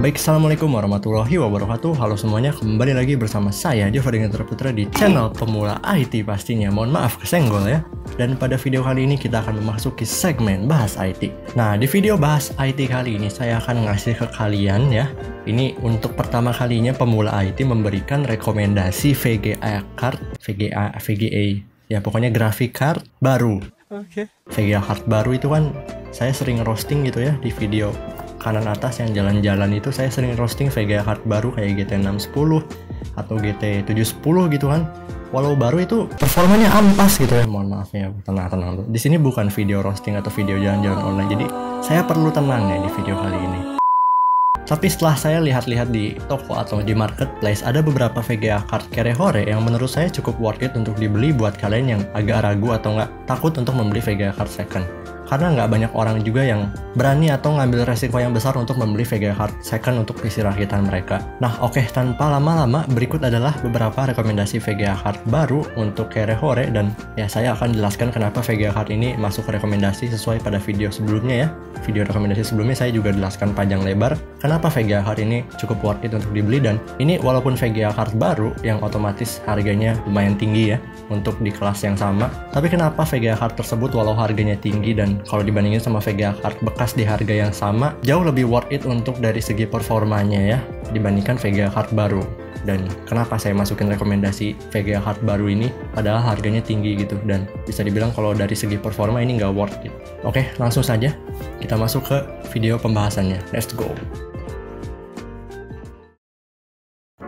Baik, assalamualaikum warahmatullahi wabarakatuh. Halo semuanya, kembali lagi bersama saya Jova dengan Putra di channel Pemula IT pastinya. Mohon maaf kesenggol ya. Dan pada video kali ini kita akan memasuki segmen bahas IT. Nah, di video bahas IT kali ini saya akan ngasih ke kalian ya. Ini untuk pertama kalinya Pemula IT memberikan rekomendasi VGA card, VGA ya pokoknya graphic card baru. VGA card baru itu kan saya sering roasting gitu ya di video kanan atas yang jalan-jalan itu, saya sering roasting VGA card baru kayak GT 610 atau GT 710 gitu kan. Walau baru itu performanya ampas gitu ya. Mohon maaf ya, tenang. Di sini bukan video roasting atau video jalan-jalan online. Jadi saya perlu tenang ya di video kali ini. Tapi setelah saya lihat-lihat di toko atau di marketplace, ada beberapa VGA card Kerehore yang menurut saya cukup worth it untuk dibeli buat kalian yang agak ragu atau nggak takut untuk membeli VGA card second. Karena nggak banyak orang juga yang berani atau ngambil resiko yang besar untuk membeli VGA card second untuk PC rakitan mereka. Nah oke, tanpa lama-lama, berikut adalah beberapa rekomendasi VGA card baru untuk Kerehore, dan ya saya akan jelaskan kenapa VGA card ini masuk rekomendasi sesuai pada video sebelumnya ya. Video rekomendasi sebelumnya saya juga jelaskan panjang lebar kenapa VGA card ini cukup worth it untuk dibeli, dan ini walaupun VGA card baru yang otomatis harganya lumayan tinggi ya untuk di kelas yang sama, tapi kenapa VGA card tersebut walau harganya tinggi dan kalau dibandingin sama VGA card bekas di harga yang sama jauh lebih worth it untuk dari segi performanya ya dibandingkan VGA card baru. Dan kenapa saya masukin rekomendasi VGA card baru ini padahal harganya tinggi gitu, dan bisa dibilang kalau dari segi performa ini nggak worth it. Oke, langsung saja kita masuk ke video pembahasannya. Let's go.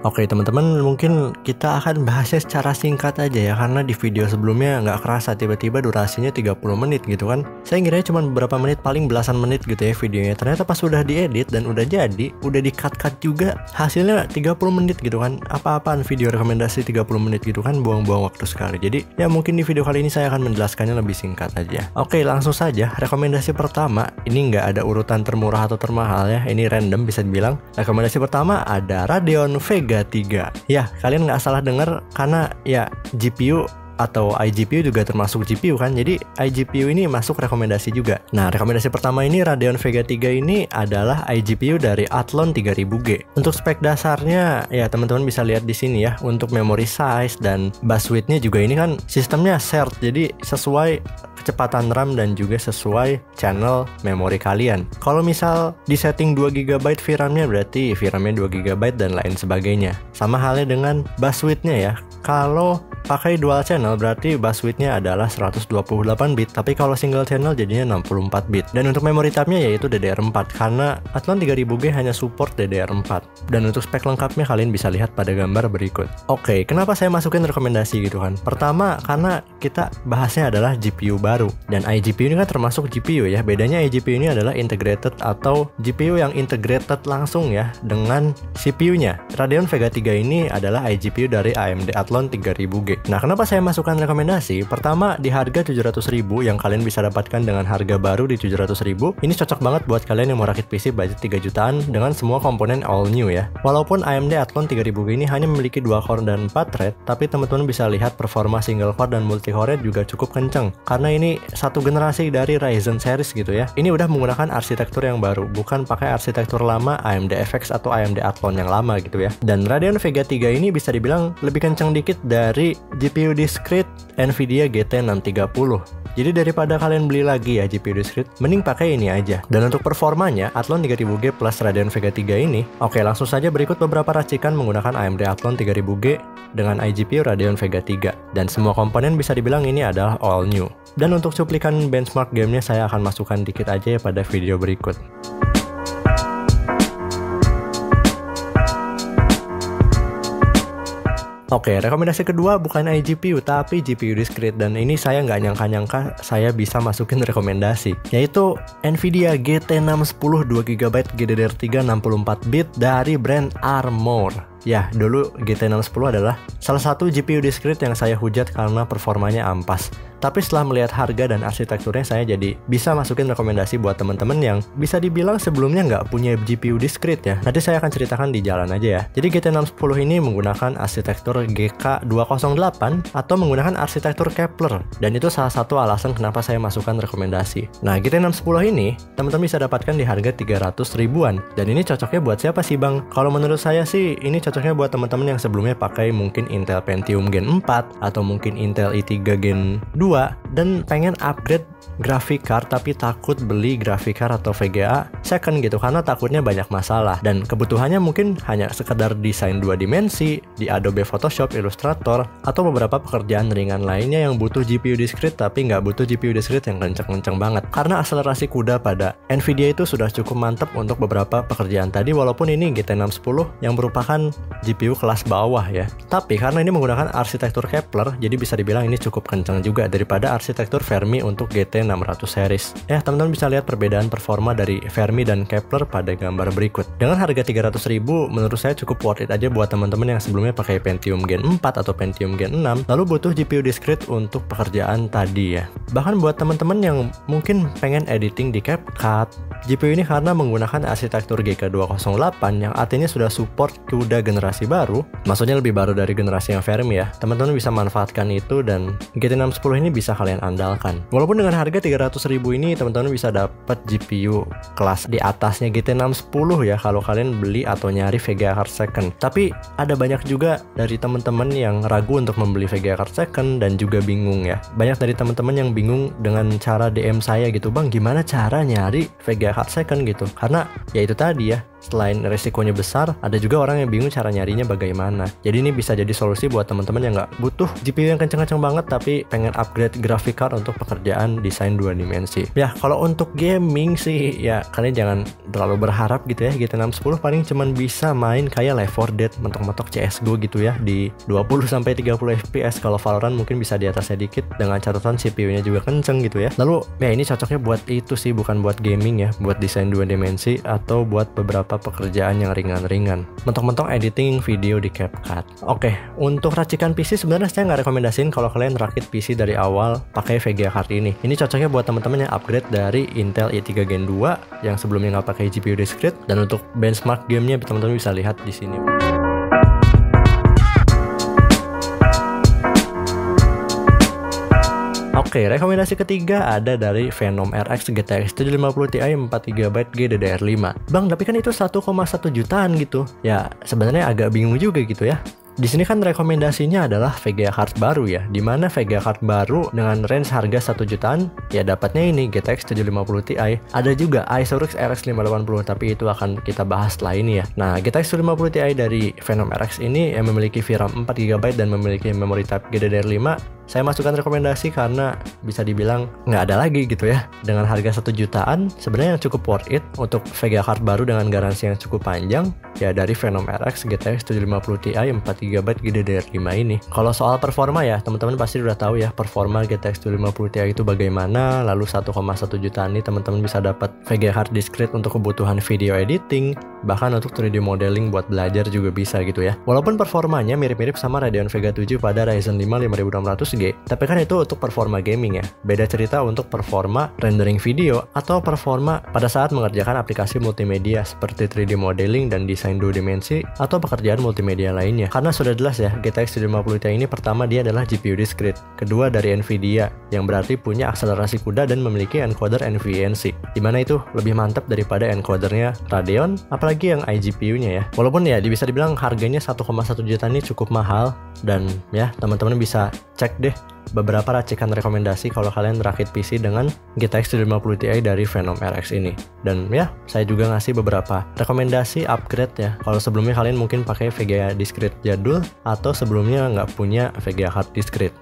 Oke teman-teman, mungkin kita akan bahasnya secara singkat aja ya, karena di video sebelumnya nggak kerasa tiba-tiba durasinya 30 menit gitu kan. Saya ngiranya cuma beberapa menit, paling belasan menit gitu ya videonya. Ternyata pas udah diedit dan udah jadi, udah di-cut juga, hasilnya 30 menit gitu kan. Apa-apaan video rekomendasi 30 menit gitu kan, buang-buang waktu sekali. Jadi ya mungkin di video kali ini saya akan menjelaskannya lebih singkat aja. Oke, langsung saja. Rekomendasi pertama, ini nggak ada urutan termurah atau termahal ya, ini random bisa dibilang. Rekomendasi pertama ada Radeon Vega 3. Ya, kalian nggak salah dengar, karena ya GPU atau iGPU juga termasuk GPU kan, jadi iGPU ini masuk rekomendasi juga. Nah, rekomendasi pertama ini Radeon Vega 3 ini adalah iGPU dari Athlon 3000G. Untuk spek dasarnya ya teman-teman bisa lihat di sini ya. Untuk memory size dan bus width-nya juga ini kan sistemnya shared, jadi sesuai kecepatan RAM dan juga sesuai channel memori kalian. Kalau misal di setting 2GB VRAM-nya berarti VRAM-nya 2GB dan lain sebagainya. Sama halnya dengan bus width-nya ya. Kalau pakai dual channel berarti bus width-nya adalah 128 bit, tapi kalau single channel jadinya 64 bit. Dan untuk memory tab-nya yaitu DDR4, karena Athlon 3000G hanya support DDR4. Dan untuk spek lengkapnya kalian bisa lihat pada gambar berikut. Oke, kenapa saya masukin rekomendasi gitu kan? Pertama, karena kita bahasnya adalah GPU baru, dan iGPU ini kan termasuk GPU ya. Bedanya iGPU ini adalah integrated atau GPU yang integrated langsung ya dengan CPU-nya. Radeon Vega 3 ini adalah iGPU dari AMD Athlon 3000G. Nah, kenapa saya masukkan rekomendasi? Pertama, di harga 700.000 yang kalian bisa dapatkan dengan harga baru di 700.000, ini cocok banget buat kalian yang mau rakit PC budget 3 jutaan dengan semua komponen all new ya. Walaupun AMD Athlon 3000G ini hanya memiliki 2 core dan 4 thread, tapi teman-teman bisa lihat performa single core dan multi core juga cukup kenceng, karena ini satu generasi dari Ryzen series gitu ya. Ini udah menggunakan arsitektur yang baru, bukan pakai arsitektur lama AMD FX atau AMD Athlon yang lama gitu ya. Dan Radeon Vega 3 ini bisa dibilang lebih kenceng dikit dari GPU discrete Nvidia GT 630. Jadi daripada kalian beli lagi ya GPU discrete, mending pakai ini aja. Dan untuk performanya Athlon 3000G plus Radeon Vega 3 ini, oke langsung saja berikut beberapa racikan menggunakan AMD Athlon 3000G dengan iGPU Radeon Vega 3. Dan semua komponen bisa dibilang ini adalah all new. Dan untuk cuplikan benchmark gamenya saya akan masukkan dikit aja ya pada video berikut. Oke, rekomendasi kedua bukan iGPU tapi GPU discrete, dan ini saya nggak nyangka-nyangka saya bisa masukin rekomendasi, yaitu Nvidia GT 610 2GB GDDR3 64 bit dari brand Armor. Ya, dulu GT 610 adalah salah satu GPU discrete yang saya hujat karena performanya ampas. Tapi setelah melihat harga dan arsitekturnya, saya jadi bisa masukin rekomendasi buat teman-teman yang bisa dibilang sebelumnya nggak punya GPU discrete ya. Nanti saya akan ceritakan di jalan aja ya. Jadi GT610 ini menggunakan arsitektur GK208 atau menggunakan arsitektur Kepler, dan itu salah satu alasan kenapa saya masukkan rekomendasi. Nah, GT610 ini teman-teman bisa dapatkan di harga 300 ribuan, dan ini cocoknya buat siapa sih Bang? Kalau menurut saya sih ini cocoknya buat teman-teman yang sebelumnya pakai mungkin Intel Pentium Gen 4 atau mungkin Intel i3 Gen 2 dan pengen upgrade graphic card tapi takut beli graphic card atau VGA second gitu karena takutnya banyak masalah, dan kebutuhannya mungkin hanya sekedar desain 2 dimensi di Adobe Photoshop, Illustrator, atau beberapa pekerjaan ringan lainnya yang butuh GPU discrete tapi nggak butuh GPU discrete yang kenceng-kenceng banget, karena akselerasi CUDA pada Nvidia itu sudah cukup mantap untuk beberapa pekerjaan tadi, walaupun ini GT610 yang merupakan GPU kelas bawah ya. Tapi karena ini menggunakan arsitektur Kepler, jadi bisa dibilang ini cukup kenceng juga daripada arsitektur Fermi untuk GT600 series. Teman-teman bisa lihat perbedaan performa dari Fermi dan Kepler pada gambar berikut. Dengan harga 300.000, menurut saya cukup worth it aja buat teman-teman yang sebelumnya pakai Pentium Gen 4 atau Pentium Gen 6, lalu butuh GPU discrete untuk pekerjaan tadi ya. Bahkan buat teman-teman yang mungkin pengen editing di CapCut, GPU ini karena menggunakan arsitektur GK208 yang artinya sudah support CUDA generasi baru, maksudnya lebih baru dari generasi yang Fermi ya. Teman-teman bisa manfaatkan itu dan GT610 ini bisa kalian andalkan. Walaupun dengan harga 300.000 ini teman-teman bisa dapat GPU kelas di atasnya GT610 ya kalau kalian beli atau nyari VGA card second. Tapi ada banyak juga dari teman-teman yang ragu untuk membeli VGA card second dan juga bingung ya. Banyak dari teman-teman yang bingung dengan cara DM saya gitu, Bang gimana cara nyari VGA card second gitu, karena ya itu tadi ya, selain resikonya besar, ada juga orang yang bingung cara nyarinya bagaimana. Jadi ini bisa jadi solusi buat teman-teman yang nggak butuh GPU yang kenceng-kenceng banget tapi pengen upgrade graphic card untuk pekerjaan desain 2 dimensi. Ya kalau untuk gaming sih ya kalian jangan terlalu berharap gitu ya. GT610 paling cuman bisa main kayak Left 4 Dead, mentok-mentok CSGO gitu ya di 20-30 fps. Kalau Valorant mungkin bisa di atasnya dikit dengan catatan CPU-nya juga kenceng gitu ya. Lalu ya ini cocoknya buat itu sih, bukan buat gaming ya, buat desain 2 dimensi atau buat beberapa pekerjaan yang ringan-ringan, mentok-mentok editing video di CapCut. Oke, untuk racikan PC sebenarnya saya nggak rekomendasiin kalau kalian rakit PC dari awal pakai VGA card ini. Ini cocoknya buat teman-teman yang upgrade dari Intel i3 Gen 2 yang sebelumnya nggak pakai GPU discrete, dan untuk benchmark gamenya teman-teman bisa lihat di sini. Oke, rekomendasi ketiga ada dari Phenom RX GTX 750 Ti 4GB GDDR5. Bang, tapi kan itu 1,1 jutaan gitu. Ya, sebenarnya agak bingung juga gitu ya. Di sini kan rekomendasinya adalah VGA card baru ya, dimana VGA card baru dengan range harga 1 jutaan ya dapatnya ini GTX 750 Ti. Ada juga Isurix RX 580, tapi itu akan kita bahas setelah ini ya. Nah, GTX 750 Ti dari Phenom RX ini yang memiliki VRAM 4GB dan memiliki memory type GDDR5, saya masukkan rekomendasi karena bisa dibilang nggak ada lagi gitu ya. Dengan harga 1 jutaan sebenarnya yang cukup worth it untuk VGA card baru dengan garansi yang cukup panjang ya dari Phenom RX GTX 750 Ti 4GB GDDR5 ini. Kalau soal performa ya teman-teman pasti udah tahu ya performa GTX 750 Ti itu bagaimana. Lalu 1,1 jutaan ini teman-teman bisa dapat VGA card discrete untuk kebutuhan video editing, bahkan untuk 3D modeling buat belajar juga bisa gitu ya. Walaupun performanya mirip-mirip sama Radeon Vega 7 pada Ryzen 5 5600G, tapi kan itu untuk performa gaming ya. Beda cerita untuk performa rendering video atau performa pada saat mengerjakan aplikasi multimedia seperti 3D modeling dan desain 2 dimensi atau pekerjaan multimedia lainnya. Karena sudah jelas ya, GTX 750 Ti ini pertama dia adalah GPU discrete, kedua dari Nvidia yang berarti punya akselerasi CUDA dan memiliki encoder NVENC, dimana itu lebih mantap daripada encodernya Radeon, apalagi yang iGPU-nya ya. Walaupun ya bisa dibilang harganya 1,1 juta ini cukup mahal, dan ya teman-teman bisa cek deh beberapa racikan rekomendasi kalau kalian rakit PC dengan GTX 750 Ti dari Phenom RX ini. Dan ya, saya juga ngasih beberapa rekomendasi upgrade ya. Kalau sebelumnya kalian mungkin pakai VGA discrete jadul atau sebelumnya nggak punya VGA hard discrete.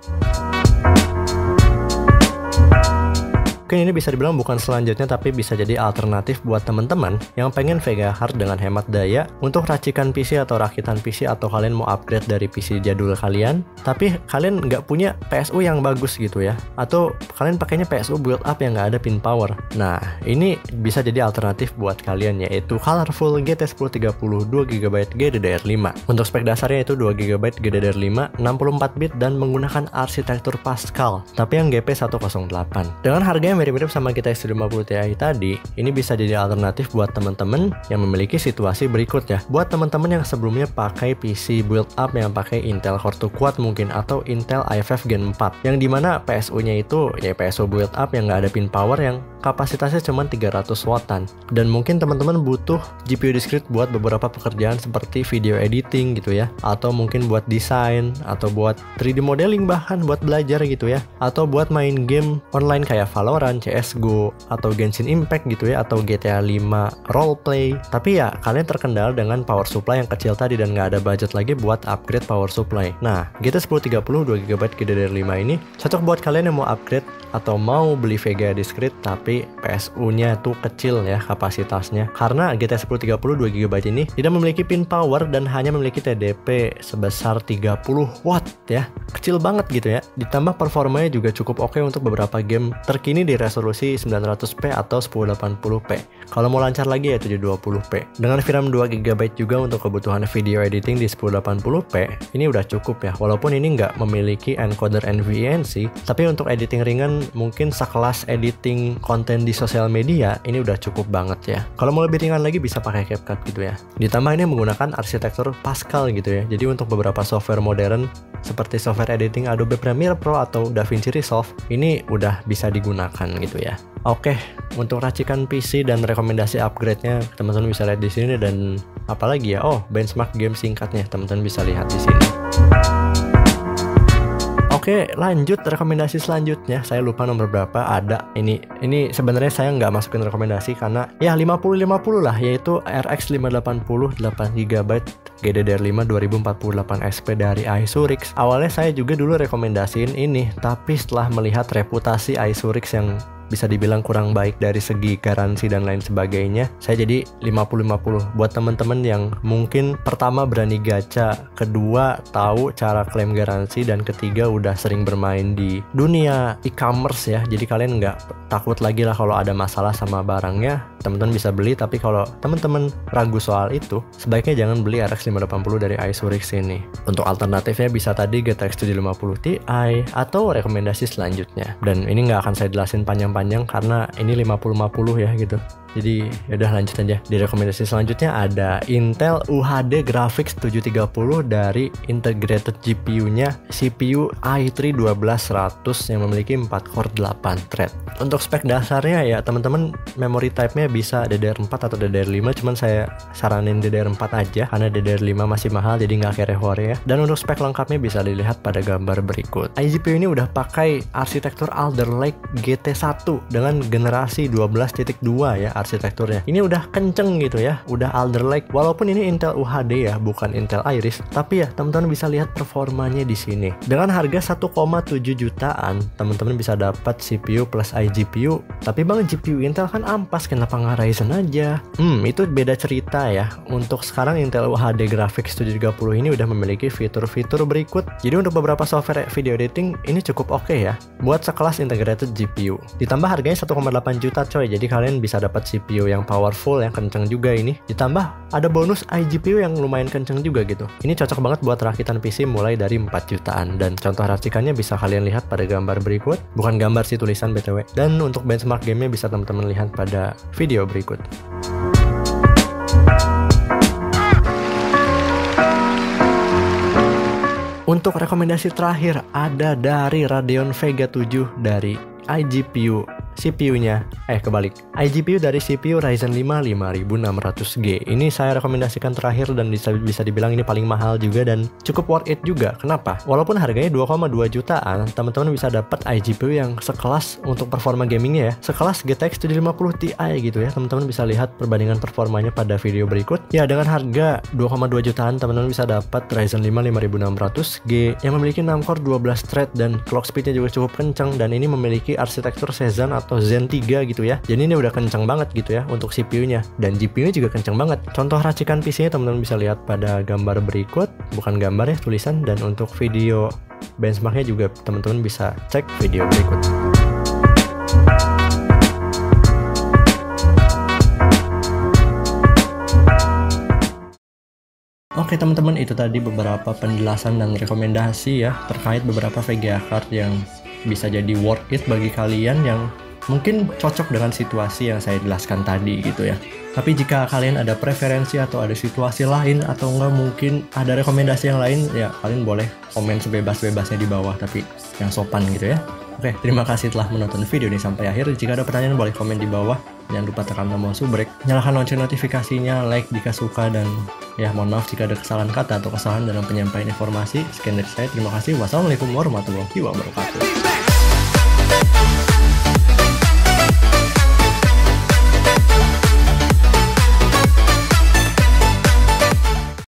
Mungkin ini bisa dibilang bukan selanjutnya tapi bisa jadi alternatif buat teman-teman yang pengen Vega Hard dengan hemat daya untuk racikan PC atau rakitan PC, atau kalian mau upgrade dari PC jadul kalian tapi kalian nggak punya PSU yang bagus gitu ya, atau kalian pakainya PSU build up yang nggak ada pin power. Nah, ini bisa jadi alternatif buat kalian, yaitu Colorful GT1030 2GB GDDR5. Untuk spek dasarnya itu 2GB GDDR5 64 bit dan menggunakan arsitektur Pascal tapi yang GP108. Dengan harga yang mirip-mirip sama GTX 1050 Ti tadi, ini bisa jadi alternatif buat teman-teman yang memiliki situasi berikut ya. Buat teman-teman yang sebelumnya pakai PC build up yang pakai Intel Core 2 Quad mungkin, atau Intel i5 Gen 4 yang dimana PSU-nya itu ya PSU build up yang nggak ada pin power yang kapasitasnya cuma 300 wattan, dan mungkin teman-teman butuh GPU discrete buat beberapa pekerjaan seperti video editing gitu ya, atau mungkin buat desain, atau buat 3D modeling, bahkan buat belajar gitu ya, atau buat main game online kayak Valorant, CSGO, atau Genshin Impact gitu ya, atau GTA 5 roleplay. Tapi ya kalian terkendala dengan power supply yang kecil tadi dan nggak ada budget lagi buat upgrade power supply. Nah, GT1030 2GB GDDR5 ini cocok buat kalian yang mau upgrade atau mau beli Vega discrete tapi PSU-nya tuh kecil ya kapasitasnya. Karena GT1030 2GB ini tidak memiliki pin power dan hanya memiliki TDP sebesar 30 watt ya. Kecil banget gitu ya. Ditambah performanya juga cukup oke untuk beberapa game terkini di resolusi 900p atau 1080p. Kalau mau lancar lagi ya 720p. Dengan VRAM 2GB juga untuk kebutuhan video editing di 1080p, ini udah cukup ya. Walaupun ini nggak memiliki encoder NVENC, tapi untuk editing ringan mungkin sekelas editing konten di sosial media ini udah cukup banget ya. Kalau mau lebih ringan lagi bisa pakai CapCut gitu ya. Ditambah ini menggunakan arsitektur Pascal gitu ya. Jadi untuk beberapa software modern seperti software editing Adobe Premiere Pro atau DaVinci Resolve ini udah bisa digunakan gitu ya. Oke, untuk racikan PC dan rekomendasi upgrade-nya teman-teman bisa lihat di sini, dan apalagi ya, oh benchmark game singkatnya teman-teman bisa lihat di sini. Oke, lanjut rekomendasi selanjutnya. Saya lupa nomor berapa ada. Ini sebenarnya saya nggak masukin rekomendasi karena ya 50-50 lah, yaitu RX 580 8GB GDDR5 2048 SP dari Isurix. Awalnya saya juga dulu rekomendasiin ini, tapi setelah melihat reputasi Isurix yang bisa dibilang kurang baik dari segi garansi dan lain sebagainya, saya jadi 50-50 buat teman-teman yang mungkin pertama berani gacha, kedua tahu cara klaim garansi, dan ketiga udah sering bermain di dunia e-commerce ya. Jadi kalian nggak takut lagi lah kalau ada masalah sama barangnya, teman-teman bisa beli. Tapi kalau teman-teman ragu soal itu, sebaiknya jangan beli RX 580 dari Isurix ini. Untuk alternatifnya bisa tadi GTX 750 Ti atau rekomendasi selanjutnya. Dan ini nggak akan saya jelasin panjang-panjang karena ini 50-50 ya gitu. Jadi yaudah lanjut aja. Di rekomendasi selanjutnya ada Intel UHD Graphics 730 dari integrated GPU-nya CPU i3 12100 yang memiliki 4 core 8 thread. Untuk spek dasarnya ya teman-teman, memory type-nya bisa DDR4 atau DDR5, cuman saya saranin DDR4 aja karena DDR5 masih mahal jadi nggak kayak Hore ya. Dan untuk spek lengkapnya bisa dilihat pada gambar berikut. iGPU ini udah pakai arsitektur Alder Lake GT1 dengan generasi 12.2 ya arsitekturnya. Ini udah kenceng gitu ya, udah Alder Lake. Walaupun ini Intel UHD ya, bukan Intel Iris, tapi ya teman-teman bisa lihat performanya di sini. Dengan harga 1,7 jutaan, teman-teman bisa dapat CPU plus iGPU. Tapi bang, GPU Intel kan ampas, kenapa nggak Ryzen aja? Itu beda cerita ya. Untuk sekarang Intel UHD Graphics 730 ini udah memiliki fitur-fitur berikut. Jadi untuk beberapa software video editing ini cukup oke ya, buat sekelas integrated GPU. Ditambah harganya 1,8 juta coy, jadi kalian bisa dapat CPU yang powerful, yang kenceng juga ini. Ditambah ada bonus iGPU yang lumayan kenceng juga gitu. Ini cocok banget buat rakitan PC mulai dari 4 jutaan. Dan contoh racikannya bisa kalian lihat pada gambar berikut. Bukan gambar sih, tulisan BTW. Dan untuk benchmark gamenya bisa teman-teman lihat pada video berikut. Untuk rekomendasi terakhir ada dari Radeon Vega 7 dari iGPU. CPU-nya, iGPU dari CPU Ryzen 5 5600G. Ini saya rekomendasikan terakhir dan bisa dibilang ini paling mahal juga dan cukup worth it juga. Kenapa? Walaupun harganya 2,2 jutaan, teman-teman bisa dapat iGPU yang sekelas untuk performa gamingnya ya, sekelas GTX 750 Ti gitu ya. Teman-teman bisa lihat perbandingan performanya pada video berikut. Ya, dengan harga 2,2 jutaan, teman-teman bisa dapat Ryzen 5 5600G yang memiliki 6 core 12 thread dan clock speednya juga cukup kencang, dan ini memiliki arsitektur Cezanne atau atau Zen 3 gitu ya. Jadi ini udah kencang banget gitu ya untuk CPU-nya, dan GPU-nya juga kencang banget. Contoh racikan PC-nya teman-teman bisa lihat pada gambar berikut, bukan gambar ya, tulisan. Dan untuk video benchmark-nya juga teman-teman bisa cek video berikut. Oke teman-teman, itu tadi beberapa penjelasan dan rekomendasi ya terkait beberapa VGA card yang bisa jadi worth it bagi kalian yang mungkin cocok dengan situasi yang saya jelaskan tadi gitu ya. Tapi jika kalian ada preferensi atau ada situasi lain atau enggak mungkin ada rekomendasi yang lain, ya kalian boleh komen sebebas-bebasnya di bawah, tapi yang sopan gitu ya. Oke, terima kasih telah menonton video ini sampai akhir. Jika ada pertanyaan boleh komen di bawah. Jangan lupa tekan tombol subrek, nyalakan lonceng notifikasinya, like jika suka, dan ya mohon maaf jika ada kesalahan kata atau kesalahan dalam penyampaian informasi. Sekian dari saya, terima kasih. Wassalamualaikum warahmatullahi wabarakatuh.